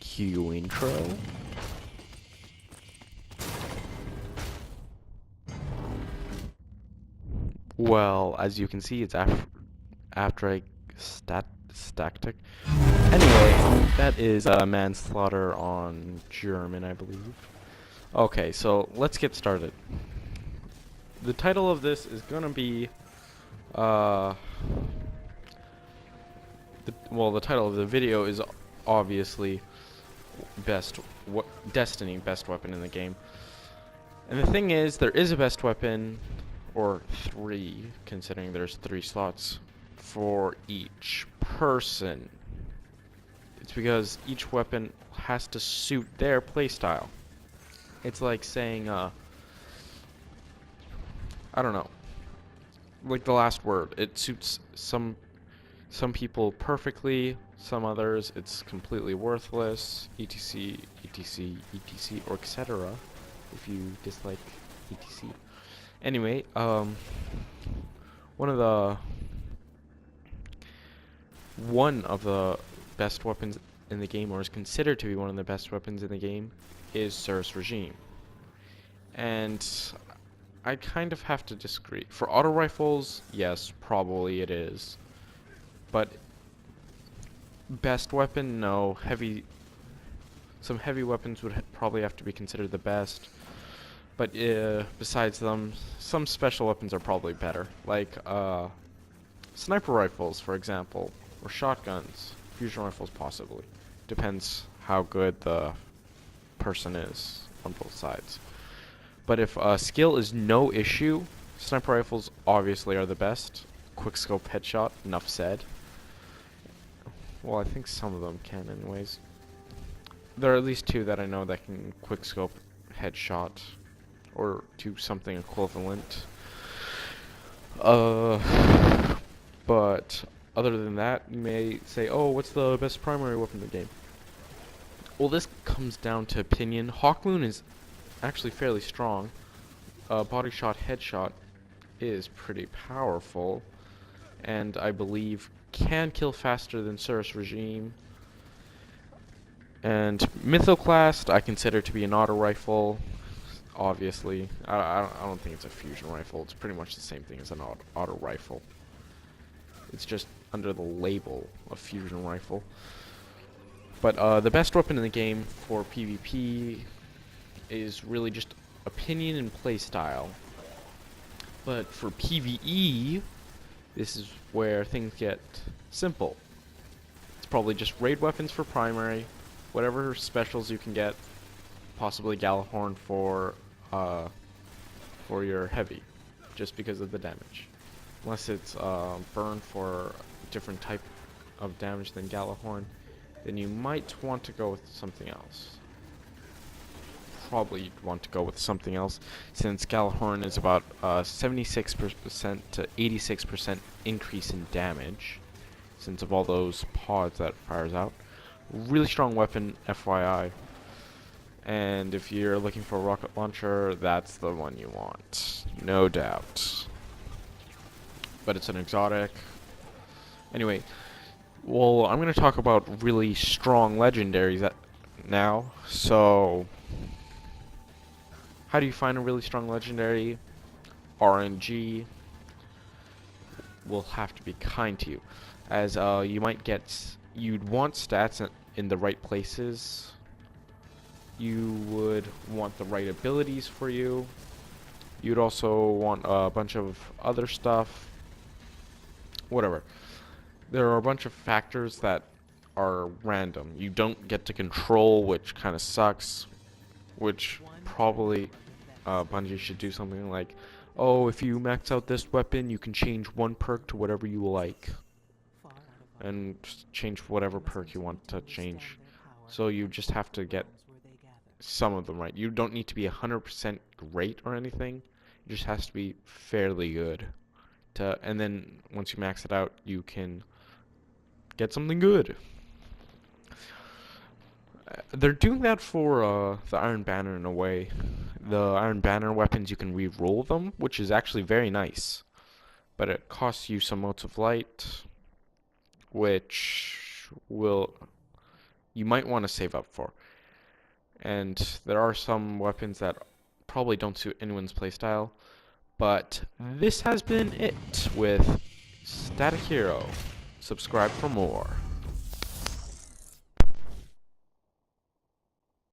Cue intro. Well, as you can see, it's after a static. Anyway, that is manslaughter on German, I believe. Okay, so let's get started. The title of this is gonna be, the title of the video is obviously Destiny, best weapon in the game. And the thing is, there is a best weapon, or three, considering there's 3 slots for each person. It's because each weapon has to suit their playstyle. It's like saying, I don't know, like the last word. It suits some people perfectly, some others it's completely worthless, etc, etc, etc, or etc, if you dislike etc. Anyway, one of the best weapons in the game, or is considered to be one of the best weapons in the game, is Surus Regime. And I kind of have to disagree. For auto rifles, yes, probably it is. But best weapon, no. Some heavy weapons would probably have to be considered the best. But besides them, some special weapons are probably better. Like sniper rifles, for example, or shotguns. Fusion rifles, possibly. Depends how good the person is on both sides. But if skill is no issue, sniper rifles obviously are the best. Quickscope headshot, enough said. Well, I think some of them can anyways. There are at least 2 that I know that can quickscope headshot, or do something equivalent. But other than that, you may say, oh, what's the best primary weapon in the game? Well, this comes down to opinion. Hawkmoon is actually fairly strong. Body shot headshot is pretty powerful, and I believe can kill faster than Surus Regime. And Mythoclast I consider to be an auto rifle. Obviously, I don't think it's a fusion rifle. It's pretty much the same thing as an auto rifle. It's just under the label of fusion rifle. But the best weapon in the game for PvP is really just opinion and playstyle. But for PvE, this is where things get simple. It's probably just raid weapons for primary, whatever specials you can get, possibly Galahorn for your heavy, just because of the damage. Unless it's burn for a different type of damage than Galahorn, then you might want to go with something else. Probably you'd want to go with something else, since Galahorn is about 76% to 86% increase in damage, since of all those pods that it fires out. Really strong weapon, FYI. And if you're looking for a rocket launcher, that's the one you want, no doubt. But it's an exotic. Anyway, well, I'm going to talk about really strong legendaries now. So, how do you find a really strong legendary? RNG will have to be kind to you, as you'd want stats in the right places. You would want the right abilities for you. You'd also want a bunch of other stuff. Whatever. There are a bunch of factors that are random. You don't get to control, which kind of sucks. Which probably Bungie should do something like, oh, if you max out this weapon, you can change one perk to whatever you like. And just change whatever perk you want to change. So you just have to get some of them right. You don't need to be 100% great or anything. It just has to be fairly good. And then once you max it out, you can get something good. They're doing that for the Iron Banner in a way. The Iron Banner weapons, you can re-roll them, which is actually very nice. But it costs you some motes of light, which will you might want to save up for. And there are some weapons that probably don't suit anyone's playstyle. But this has been it with Static Hero. Subscribe for more.